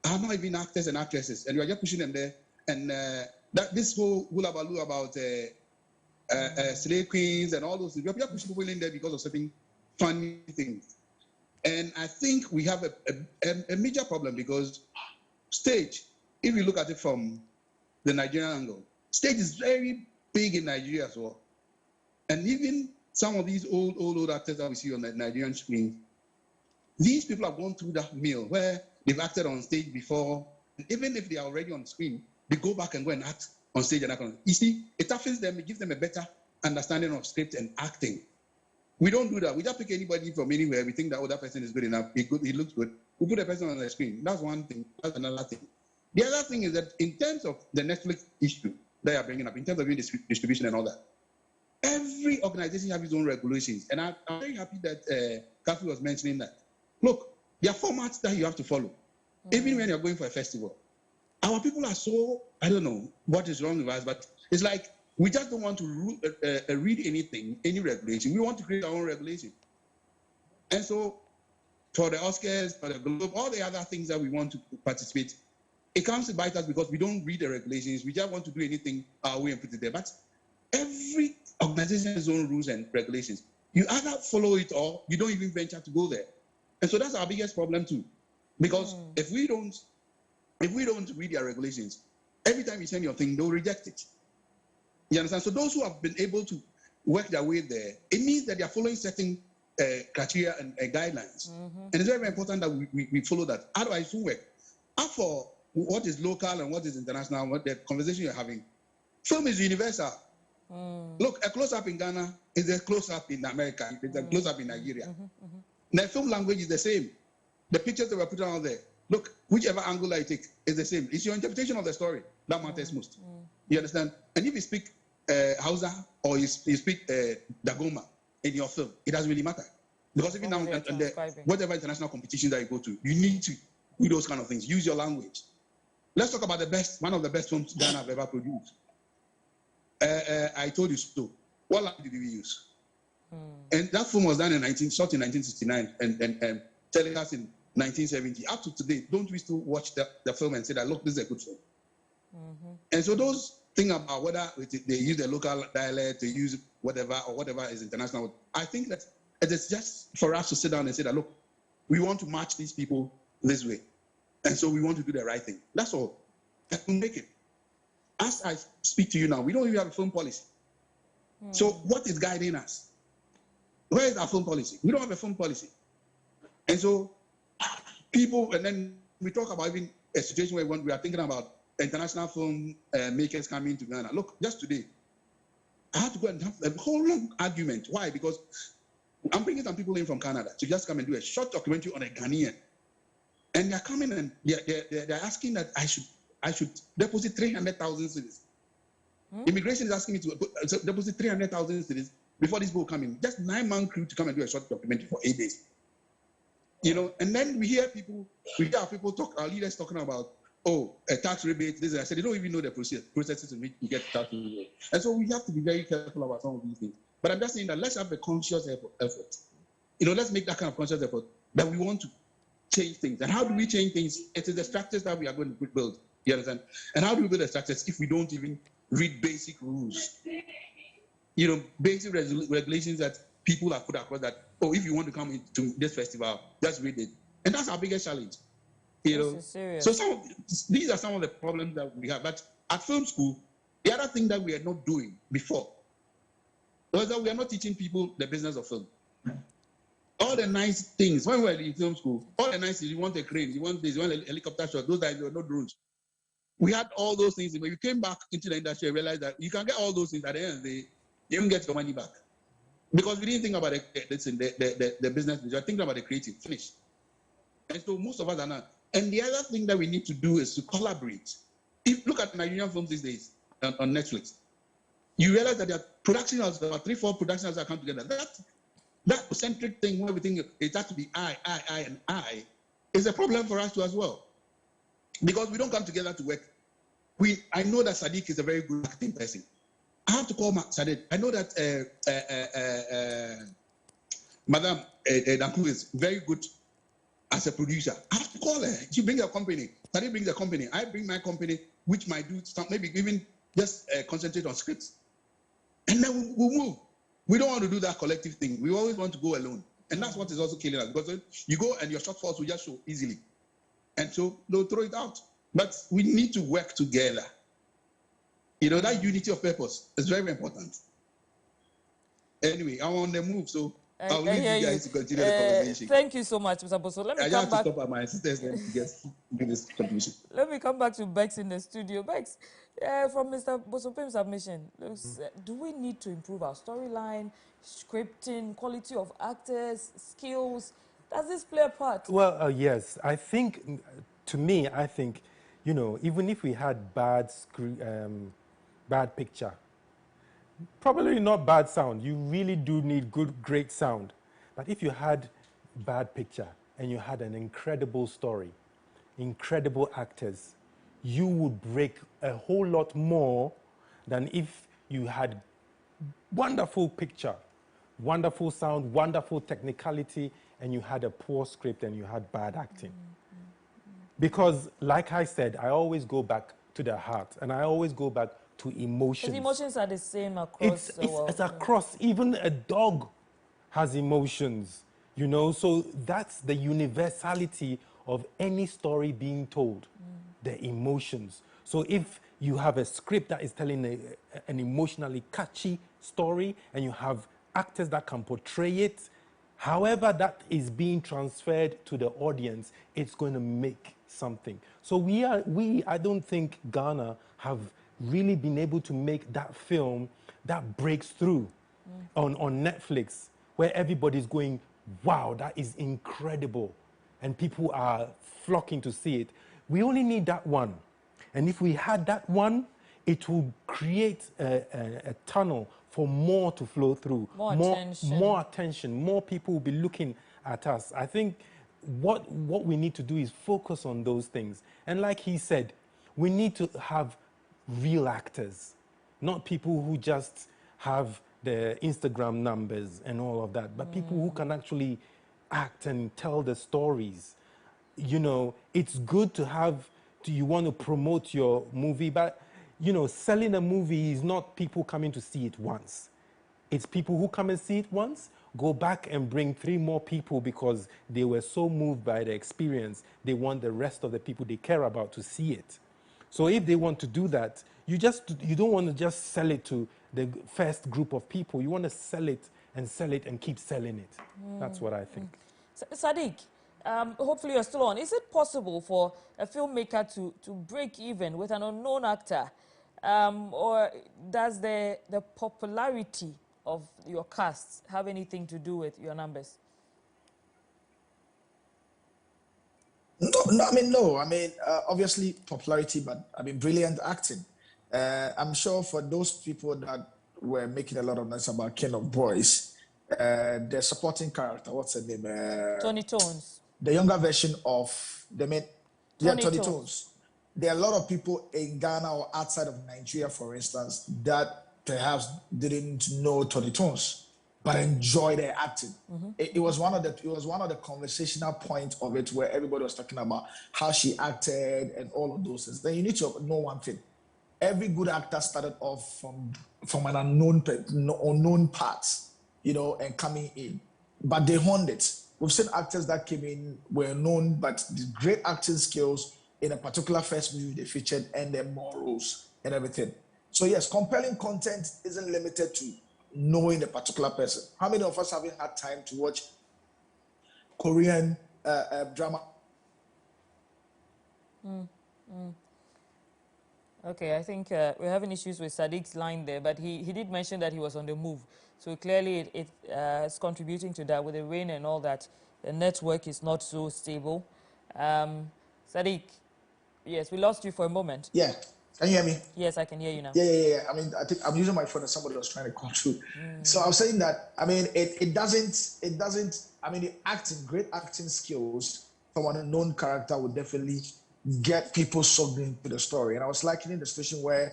are not even actors and actresses, and we are just pushing them there. And that this whole hula baloo about slave queens and all those things, we are just pushing people in there because of certain funny things. And I think we have a major problem because stage, if you look at it from the Nigerian angle, stage is very big in Nigeria as well. And even some of these old actors that we see on the Nigerian screen, these people have gone through that mill where they've acted on stage before. And even if they are already on screen, they go back and go and act on stage and act on. You see, it toughens them, it gives them a better understanding of script and acting. We don't do that. We just pick anybody from anywhere. We think that, oh, that person is good enough. He looks good. We put a person on the screen. That's one thing. That's another thing. The other thing is that in terms of the Netflix issue that you're bringing up, in terms of distribution and all that, every organization has its own regulations. And I'm very happy that Kathy was mentioning that. Look, there are formats that you have to follow, even when you're going for a festival. Our people are so, I don't know what is wrong with us, but it's like we just don't want to read anything, any regulation. We want to create our own regulation. And so for the Oscars, for the Globe, all the other things that we want to participate, it comes to bite us because we don't read the regulations. We just want to do anything our way and put it there. But every organization has its own rules and regulations. You either follow it or you don't even venture to go there. And so that's our biggest problem too. Because if we don't read their regulations, every time you send your thing, they'll reject it. You understand? So those who have been able to work their way there, it means that they are following certain criteria and guidelines. And it's very, very important that we follow that. Otherwise, it won't work. As for what is local and what is international, what the conversation you're having, film is universal. Look, a close-up in Ghana is a close-up in America. It's a close-up in Nigeria. The film language is the same. The pictures that we're putting out there, look, whichever angle I take is the same. It's your interpretation of the story that matters most. You understand? And if you speak Hausa or you speak Dagoma in your film, it doesn't really matter. Because even now, whatever international competition that you go to, you need to do those kind of things. Use your language. Let's talk about one of the best films Ghana have ever produced. I told you so. What language did we use? And that film was done shot in 1969 and telecast in 1970. Up to today, don't we still watch the film and say that, look, this is a good film? And so those things about whether they use the local dialect, they use whatever, or whatever is international, I think that it is just for us to sit down and say that, look, we want to match these people this way. And so we want to do the right thing. That's all. And we'll make it. As I speak to you now, we don't even have a film policy. So what is guiding us? Where is our film policy? We don't have a film policy. And so people, and then we talk about even a situation where we are thinking about international film makers coming to Ghana. Look, just today, I had to go and have a whole long argument. Why? Because I'm bringing some people in from Canada to just come and do a short documentary on a Ghanaian. And they're coming and they're asking that I should deposit 300,000 cedis. Immigration is asking me to deposit 300,000 cedis before this boat come in. Just 9-man crew to come and do a short documentary for 8 days. You know, and then we hear our people talk, our leaders talking about, oh, a tax rebate, this and I said, they don't even know the processes in which you get tax rebate. And so we have to be very careful about some of these things. But I'm just saying that let's have a conscious effort. Let's make that kind of conscious effort that we want to change things. And how do we change things? It is the structures that we are going to build. You understand? And how do we build the structures if we don't even read basic rules? Basic regulations that people have put across that, if you want to come into this festival, just read it. And that's our biggest challenge. So these are some of the problems that we have. But at film school, the other thing that we are not doing before was that we are not teaching people the business of film. All the nice things, when we were in film school, all the nice things, you want a crane, you want this, you want a helicopter shot, those guys were not drones. We had all those things. When we came back into the industry and realized that you can get all those things at the end of the day, you don't get your money back. Because we didn't think about the business, we were thinking about the creative, finish. And so most of us are not. And the other thing that we need to do is to collaborate. Look at Nigerian films these days on Netflix. You realize that there are production houses, there are 3-4 production houses that come together. That centric thing where we think it has to be I, and I, is a problem for us too as well. Because we don't come together to work. I know that Sadiq is a very good acting person. I have to call Sadiq. I know that Madam Danku is very good as a producer. I have to call her. She brings a company. Sadiq brings a company. I bring my company, which might do some, maybe even just concentrate on scripts. And then we'll move. We don't want to do that collective thing. We always want to go alone. And that's what is also killing us. Because you go and your shortfalls will just show easily. And so they'll throw it out. But we need to work together. That unity of purpose is very, very important. Anyway, I'm on the move, so I'll leave you guys to continue the conversation. Thank you so much, Mr. Boso. Let me come back. To stop at my sisters then to do this contribution. Let me come back to Bex in the studio. Bex, from Mr. Bosopem's submission, do we need to improve our storyline, scripting, quality of actors, skills? Does this play a part? Well, yes. I think, to me, even if we had bad picture, probably not bad sound. You really do need great sound. But if you had bad picture and you had an incredible story, incredible actors, you would break a whole lot more than if you had wonderful picture, wonderful sound, wonderful technicality, and you had a poor script and you had bad acting. Because, like I said, I always go back to the heart, and I always go back to emotions. The emotions are the same across the world. It's across. Even a dog has emotions, So that's the universality of any story being told, the emotions. So if you have a script that is telling an emotionally catchy story, and you have actors that can portray it, however that is being transferred to the audience, it's going to make something. So I don't think Ghana have really been able to make that film that breaks through on Netflix, where everybody's going, wow, that is incredible. And people are flocking to see it. We only need that one. And if we had that one, it will create a tunnel for more to flow through. More attention. More people will be looking at us. I think what we need to do is focus on those things. And like he said, we need to have real actors, not people who just have the Instagram numbers and all of that, but people who can actually act and tell the stories. It's good to have, you want to promote your movie, but, selling a movie is not people coming to see it once. It's people who come and see it once, go back and bring 3 more people because they were so moved by the experience, they want the rest of the people they care about to see it. So if they want to do that, you don't want to just sell it to the first group of people. You want to sell it and keep selling it. That's what I think. Sadiq, hopefully you're still on. Is it possible for a filmmaker to break even with an unknown actor? Or does the popularity of your cast have anything to do with your numbers? No. Obviously popularity, but brilliant acting. I'm sure for those people that were making a lot of noise about King of Boys, the supporting character, what's her name? Tony Tones. The younger version of the main. Tony Tones. There are a lot of people in Ghana or outside of Nigeria, for instance, that perhaps didn't know Tony Tones, but enjoyed their acting. It was one of the conversational points of it where everybody was talking about how she acted and all of those things. Then you need to know one thing: every good actor started off from an unknown part, and coming in, but they honed it. We've seen actors that came in were known, but the great acting skills in a particular first movie they featured and their morals and everything. So yes, compelling content isn't limited to knowing a particular person. How many of us haven't had time to watch Korean drama? Okay, I think we're having issues with Sadiq's line there, but he did mention that he was on the move. So clearly it is contributing to that with the rain and all that. The network is not so stable. Sadiq, yes, we lost you for a moment. Yeah. Can you hear me? Yes, I can hear you now. Yeah. I mean, I think I'm using my phone and somebody was trying to call through. So I was saying that, I mean, it doesn't, I mean, great acting skills from an unknown character would definitely get people sucked into the story. And I was likening the situation where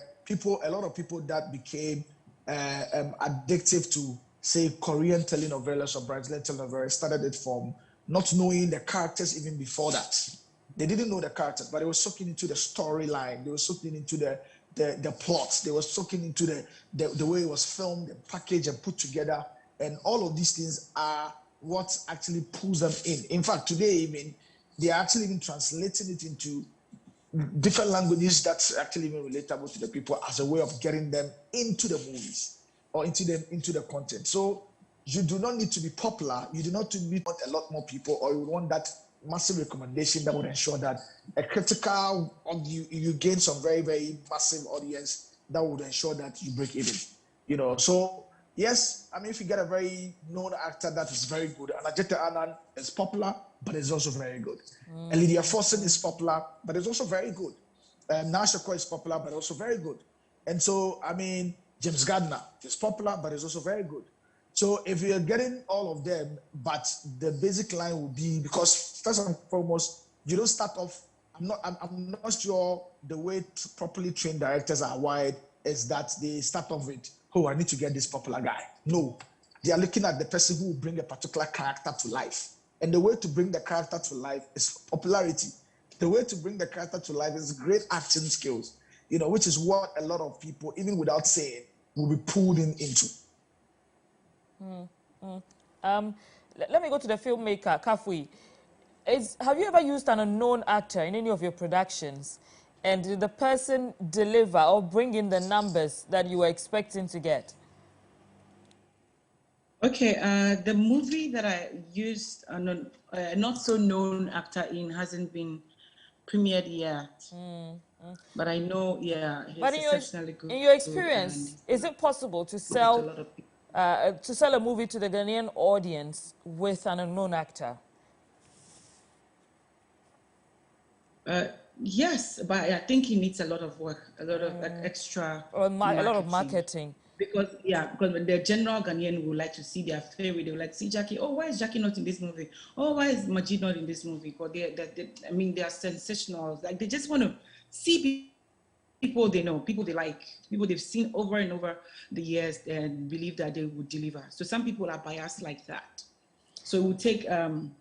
a lot of people that became addictive to, say, Korean telenovelas or Brazilian telenovelas started it from not knowing the characters even before that. They didn't know the characters, but they were soaking into the storyline. They were soaking into the plots. They were soaking into the way it was filmed and packaged and put together. And all of these things are what actually pulls them in. In fact, today even, they are actually even translating it into different languages that's actually even relatable to the people as a way of getting them into the movies or into the content. So you do not need to be popular. You do not need to want a lot more people, or you want that massive recommendation that would ensure that a critical, or you gain some very, very massive audience that would ensure that you break even. So yes, I mean, if you get a very known actor that is very good, and Ajita Anand is popular, but is also very good. And Lydia Forson is popular, but is also very good. Nasha Koi is popular, but also very good. And so, I mean, James Gardner is popular, but is also very good. So if you're getting all of them, but the basic line will be, because first and foremost, you don't start off, I'm not sure the way properly trained directors are wired is that they start off with, oh, I need to get this popular guy. No, they are looking at the person who will bring a particular character to life. And the way to bring the character to life is popularity. The way to bring the character to life is great acting skills, which is what a lot of people, even without saying, will be pulled into. Let me go to the filmmaker, Kafui. Have you ever used an unknown actor in any of your productions, and did the person deliver or bring in the numbers that you were expecting to get? Okay, the movie that I used a not so known actor in hasn't been premiered yet. But I know, he's exceptionally good. In your experience, is it possible to sell a movie to the Ghanaian audience with an unknown actor? Yes, but I think he needs a lot of work, a lot of extra a lot of marketing. Because the general Ghanaian would like to see their favorite. They would like to see Jackie. Oh, why is Jackie not in this movie? Oh, why is Majid not in this movie? Because they are sensational. Like, they just want to see people they know, people they like, people they've seen over and over the years and believe that they would deliver. So some people are biased like that. So it would take an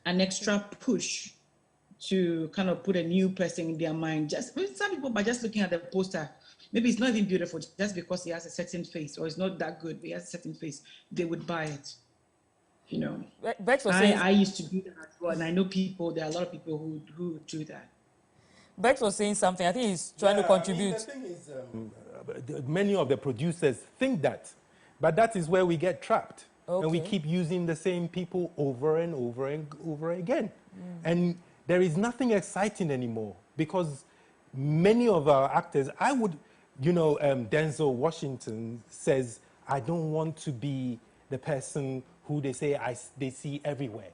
extra push to kind of put a new person in their mind. Some people, by just looking at the poster, maybe it's not even beautiful, just because he has a certain face, or it's not that good, but he has a certain face, they would buy it. I used to do that as well, and I know there are a lot of people who do that. Bex was saying something. I think he's trying to contribute. I mean, the thing is, many of the producers think that, but that is where we get trapped. Okay. And we keep using the same people over and over and over again. And there is nothing exciting anymore, because many of our actors, Denzel Washington says, I don't want to be the person who they say they see everywhere.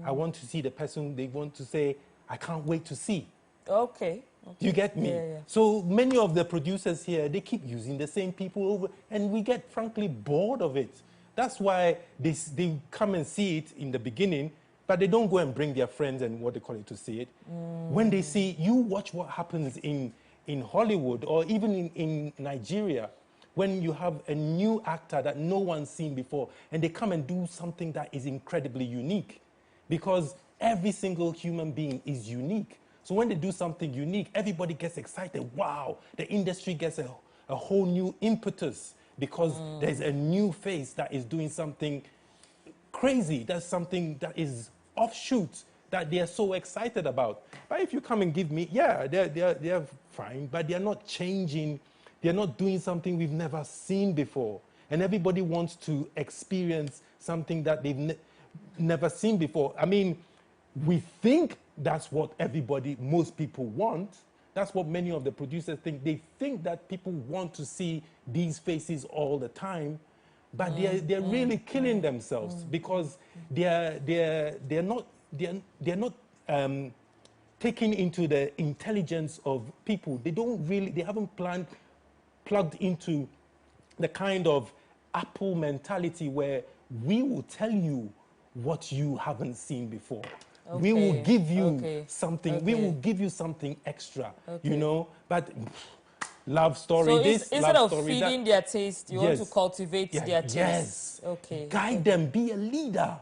I want to see the person they want to say, I can't wait to see. Okay. You get me? Yeah. So many of the producers here, they keep using the same people over, and we get frankly bored of it. That's why they come and see it in the beginning, but they don't go and bring their friends and what they call it to see it. When they see, you watch what happens in Hollywood or even in Nigeria. when you have a new actor that no one's seen before and they come and do something that is incredibly unique, because every single human being is unique. So when they do something unique, everybody gets excited. Wow, the industry gets a whole new impetus because there's a new face that is doing something crazy. That's something that is offshoot that they are so excited about. But if you come and give me, yeah, they're fine, but they're not changing. They're not doing something we've never seen before. And everybody wants to experience something that they've never seen before. I mean, we think that's what most people want. That's what many of the producers think. They think that people want to see these faces all the time, but they're really killing themselves because they're not taking into the intelligence of people. They haven't plugged into the kind of Apple mentality where we will tell you what you haven't seen before. Okay. We will give you something. Okay. We will give you something extra, you know. But love story so this, instead love of story feeding that. their taste, you want to cultivate their taste. Yes. Okay. Guide them. Be a leader.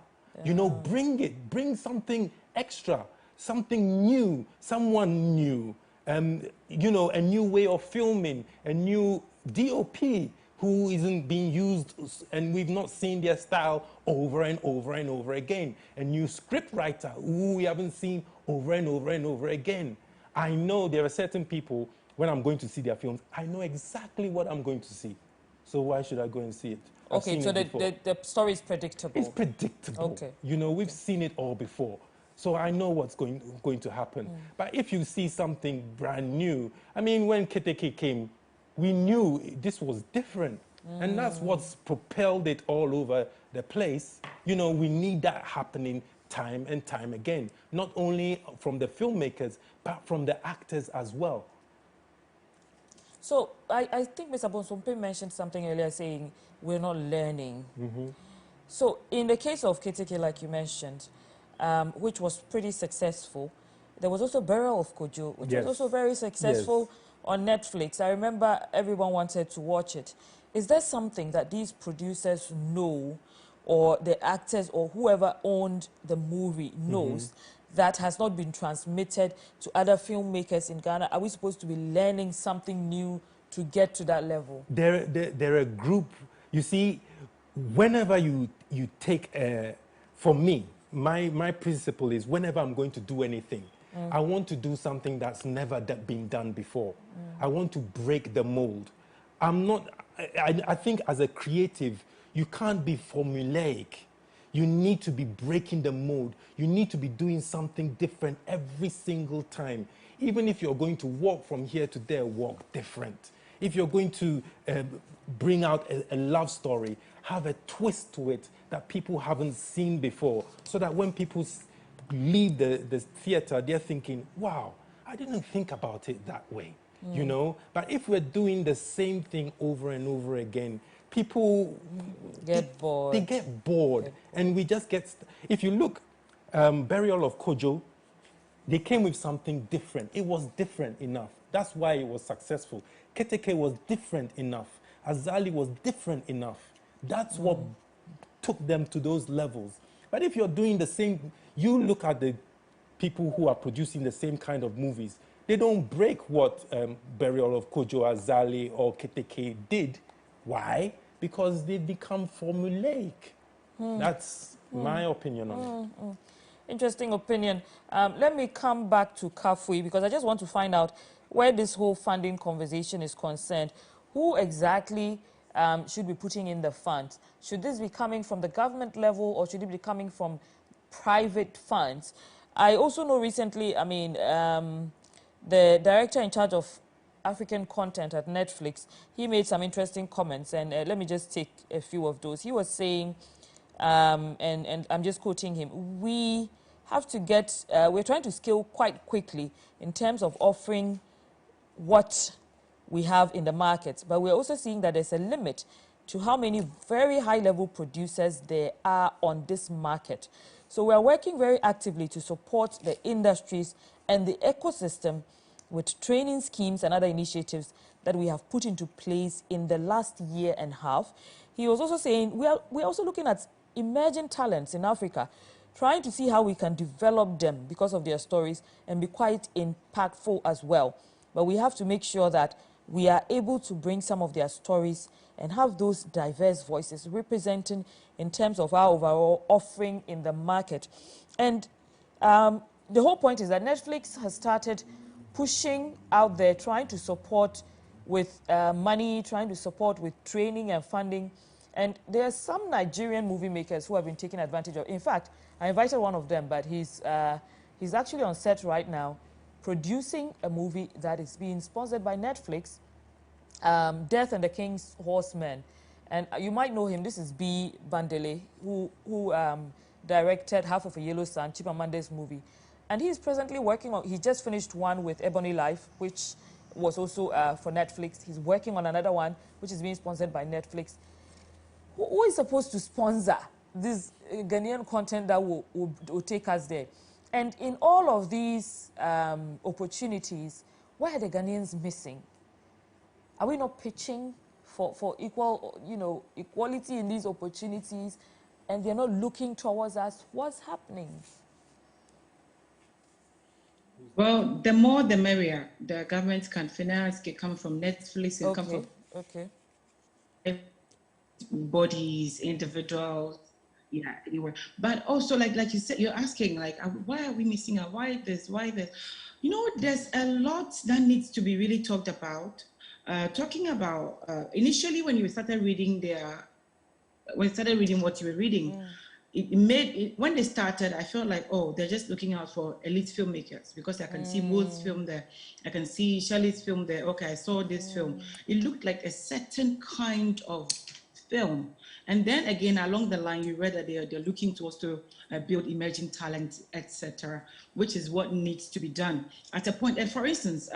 You know, bring something extra, something new, someone new. You know, a new way of filming, a new DOP who isn't being used, and we've not seen their style over and over and over again. A new script writer who we haven't seen over and over and over again. I know there are certain people, when I'm going to see their films, I know exactly what I'm going to see. So why should I go and see it? Okay, so the story is predictable. It's predictable. Okay. You know, we've seen it all before. So I know what's going to happen. But if you see something brand new, I mean, when Keteke came, we knew this was different. And that's what's propelled it all over the place. You know, we need that happening time and time again. Not only from the filmmakers, but from the actors as well. So I think Mr. Bonsompe mentioned something earlier saying we're not learning. So in the case of Keteke, like you mentioned, which was pretty successful, there was also Burial of Kojo, which was also very successful on Netflix. I remember everyone wanted to watch it. Is there something that these producers know, or the actors or whoever owned the movie knows, that has not been transmitted to other filmmakers in Ghana? Are we supposed to be learning something new to get to that level? They're a group. You see, whenever you take, for me, my principle is whenever I'm going to do anything, I want to do something that's never been done before. I want to break the mold. I think as a creative, you can't be formulaic. You need to be breaking the mold. You need to be doing something different every single time. Even if you're going to walk from here to there, walk different. If you're going to bring out a love story, have a twist to it that people haven't seen before, so that when people leave the theater, they're thinking, wow, I didn't think about it that way, you know? But if we're doing the same thing over and over again, people get bored. They get bored. And we just get... If you look, Burial of Kojo, they came with something different. It was different enough. That's why it was successful. Keteke was different enough. Azali was different enough. That's what took them to those levels. But if you're doing the same... You look at the people who are producing the same kind of movies. They don't break what Burial of Kojo, Azali, or Keteke did. Why? Because they become formulaic. That's my opinion on it. Interesting opinion. Let me come back to Kafui, because I just want to find out where this whole funding conversation is concerned. Who exactly should be putting in the funds? Should this be coming from the government level, or should it be coming from private funds? I also know recently, I mean, the director in charge of African content at Netflix, he made some interesting comments, and let me just take a few of those. He was saying, and I'm just quoting him, we have to get, we're trying to scale quite quickly in terms of offering what we have in the market, but we're also seeing that there's a limit to how many very high-level producers there are on this market. So we are working very actively to support the industries and the ecosystem with training schemes and other initiatives that we have put into place in the last year and a half. He was also saying we're also looking at emerging talents in Africa, trying to see how we can develop them because of their stories and be quite impactful as well. But we have to make sure that we are able to bring some of their stories and have those diverse voices representing in terms of our overall offering in the market. And the whole point is that Netflix has started pushing out there, trying to support with money, trying to support with training and funding. And there are some Nigerian movie makers who have been taking advantage of. In fact, I invited one of them, but he's actually on set right now, producing a movie that is being sponsored by Netflix, Death and the King's Horsemen. And you might know him. This is B. Bandele, who directed Half of a Yellow Sun, Chipamande's movie. And he's presently working on, he just finished one with Ebony Life, which was also for Netflix. He's working on another one, which is being sponsored by Netflix. Who is supposed to sponsor this Ghanaian content that will take us there? And in all of these opportunities, why are the Ghanaians missing? Are we not pitching for equal, equality in these opportunities, and they're not looking towards us? What's happening? Well, the more the merrier. The government can finance, can come from Netflix, can come from bodies, individuals, yeah, anywhere. But also, like you said, you're asking, like, why are we missing out? Why this? Why this? There's a lot that needs to be really talked about. Talking about initially when you started reading what you were reading, when they started, I felt like, oh, they're just looking out for elite filmmakers, because I can see Mo's film there, I can see Shirley's film there. Okay, I saw this film. It looked like a certain kind of film. And then again, along the line, you read that they're looking to also build emerging talent, etc., which is what needs to be done at a point. And for instance,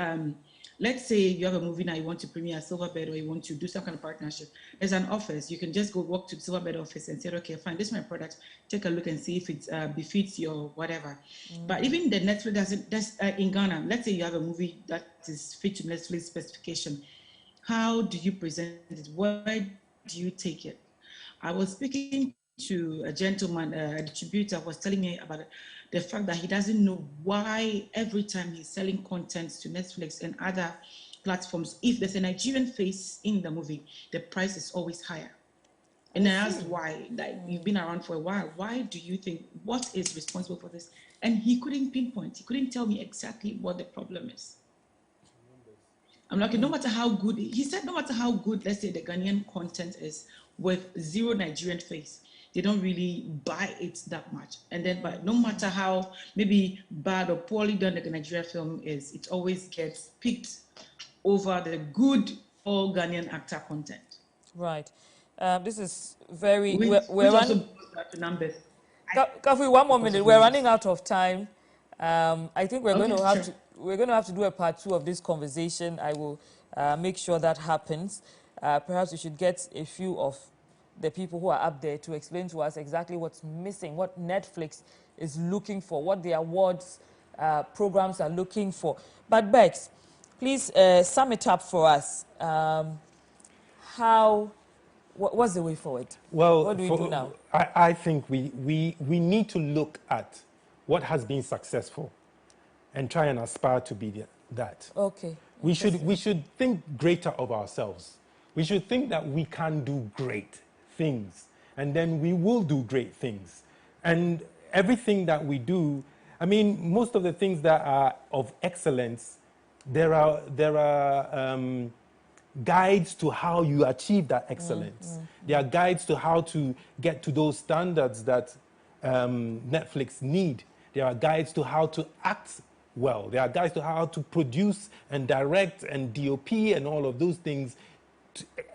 let's say you have a movie now, you want to premiere Silverbird, or you want to do some kind of partnership. There's an office. You can just go walk to the Silverbird office and say, okay, fine, this is my product. Take a look and see if it befits your whatever. But even the Netflix doesn't, in Ghana, let's say you have a movie that is fit to Netflix specification. How do you present it? Where do you take it? I was speaking to a gentleman, a distributor, was telling me about the fact that he doesn't know why every time he's selling content to Netflix and other platforms, if there's a Nigerian face in the movie, the price is always higher. And I asked why, like, you've been around for a while, why do you think, what is responsible for this? And he couldn't pinpoint, he couldn't tell me exactly what the problem is. I'm like, no matter how good, he said, no matter how good, let's say, the Ghanaian content is, with zero Nigerian face, they don't really buy it that much. And then, but no matter how maybe bad or poorly done the Nigerian film is, it always gets picked over the good all Ghanaian actor content. Right. This is very... Which also goes back to numbers. Kafi, one more minute. We're running out of time. I think we're going to have to do a part 2 of this conversation. I will make sure that happens. Perhaps we should get a few of the people who are up there to explain to us exactly what's missing, what Netflix is looking for, what the awards programs are looking for. But Bex, please sum it up for us. What's the way forward? Well, what do we do now? I think we need to look at what has been successful and try and aspire to be that. Okay. We should think greater of ourselves. We should think that we can do great things, and then we will do great things. And everything that we do, I mean, most of the things that are of excellence, there are guides to how you achieve that excellence. There are guides to how to get to those standards that Netflix need. There are guides to how to act well. There are guides to how to produce and direct and DOP and all of those things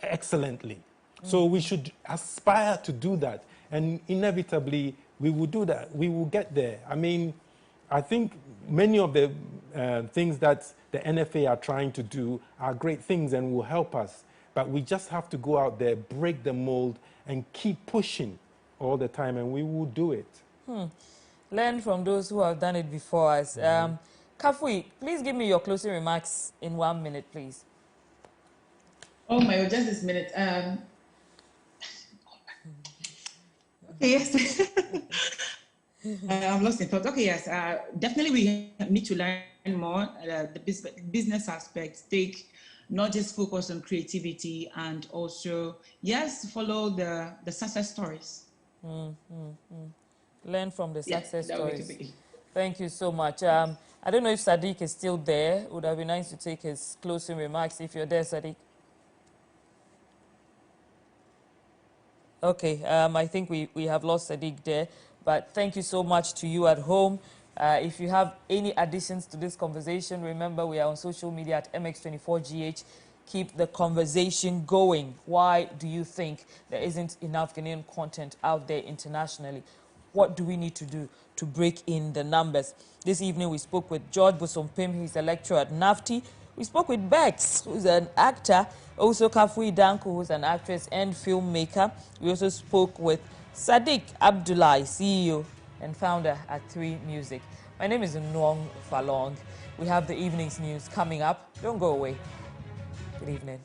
excellently. So we should aspire to do that, and inevitably we will do that. We will get there. I mean, I think many of the things that the NFA are trying to do are great things and will help us, but we just have to go out there, break the mold, and keep pushing all the time, and we will do it. Learn from those who have done it before us. Kafui, please give me your closing remarks in 1 minute, please. Oh my God, just this minute. Okay, yes. I'm lost in thought. Okay, yes. Definitely we need to learn more. The business aspect, take not just focus on creativity and also, yes, follow the success stories. Learn from the Yeah, success that would be stories. key. Thank you so much. I don't know if Sadiq is still there. It would have been nice to take his closing remarks if you're there, Sadiq. Okay, I think we have lost Sadiq there, but thank you so much to you at home. If you have any additions to this conversation, remember we are on social media at MX24GH. Keep the conversation going. Why do you think there isn't enough Ghanaian content out there internationally? What do we need to do to break in the numbers? This evening we spoke with George Bosompim, he's a lecturer at NAFTI. We spoke with Bex, who's an actor, also Kafui Danko, who's an actress and filmmaker. We also spoke with Sadiq Abdullahi, CEO and founder at 3 Music. My name is Nwong Falong. We have the evening's news coming up. Don't go away. Good evening.